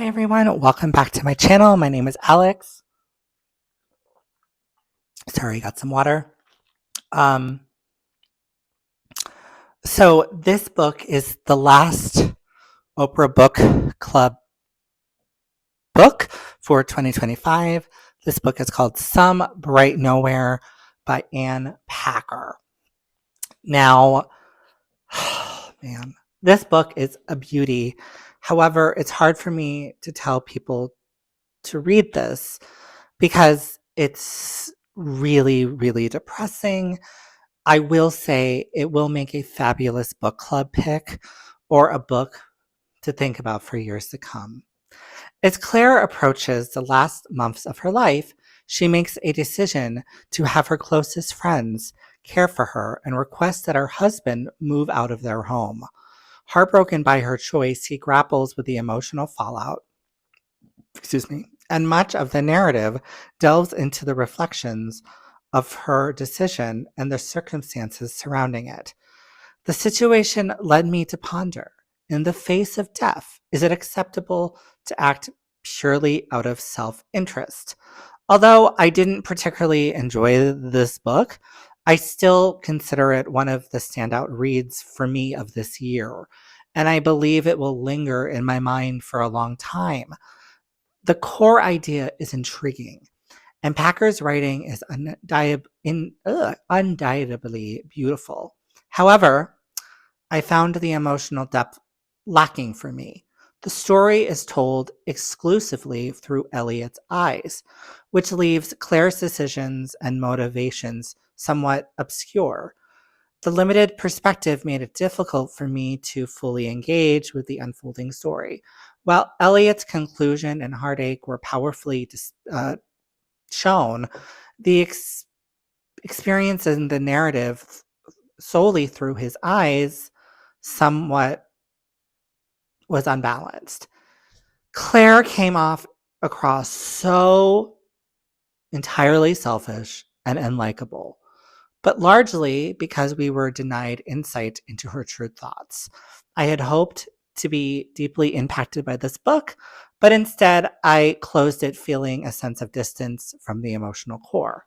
Hi everyone, welcome back to my channel. My name is Alex. Sorry, got some water. Um, so this book is the last Oprah Book Club book for 2025. This book is called Some Bright Nowhere by Ann Packer. Now, man, this book is a beauty. However, it's hard for me to tell people to read this because it's really, really depressing. I will say it will make a fabulous book club pick or a book to think about for years to come. As Claire approaches the last months of her life, she makes a decision to have her closest friends care for her and request that her husband move out of their home. Heartbroken by her choice, he grapples with the emotional fallout, and much of the narrative delves into the reflections of her decision and the circumstances surrounding it. The situation led me to ponder, in the face of death, is it acceptable to act purely out of self interest? Although I didn't particularly enjoy this book, I still consider it one of the standout reads for me of this year, and I believe it will linger in my mind for a long time. The core idea is intriguing, and Packer's writing is undoubtedly beautiful. However, I found the emotional depth lacking for me. The story is told exclusively through Elliot's eyes, which leaves Claire's decisions and motivations somewhat obscure. The limited perspective made it difficult for me to fully engage with the unfolding story. While Elliot's conclusion and heartache were powerfully shown, the experience in the narrative solely through his eyes somewhat was unbalanced. Claire came off across so entirely selfish and unlikable, but largely because we were denied insight into her true thoughts. I had hoped to be deeply impacted by this book, but instead I closed it feeling a sense of distance from the emotional core.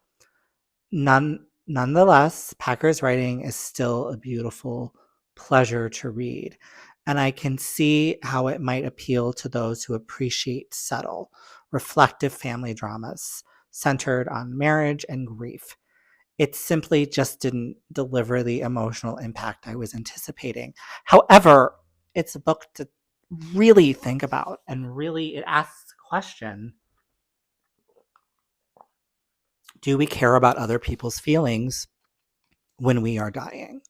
Nonetheless, Packer's writing is still a beautiful pleasure to read, and I can see how it might appeal to those who appreciate subtle, reflective family dramas centered on marriage and grief. It simply just didn't deliver the emotional impact I was anticipating. However, it's a book to really think about, and really it asks the question, do we care about other people's feelings when we are dying?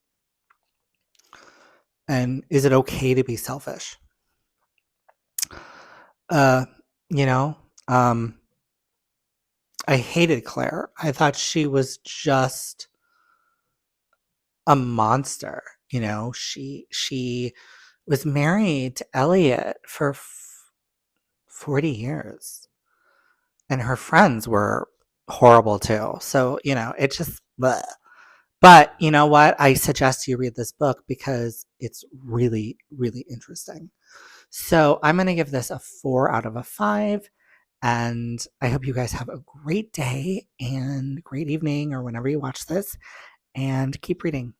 And is it okay to be selfish? Uh, you know, um, I hated Claire. I thought she was just a monster. She was married to Elliot for 40 years, and her friends were horrible too. So, it just bleh. But you know what? I suggest you read this book because it's really, really interesting. So I'm going to give this a 4 out of 5. And I hope you guys have a great day and great evening or whenever you watch this, and keep reading.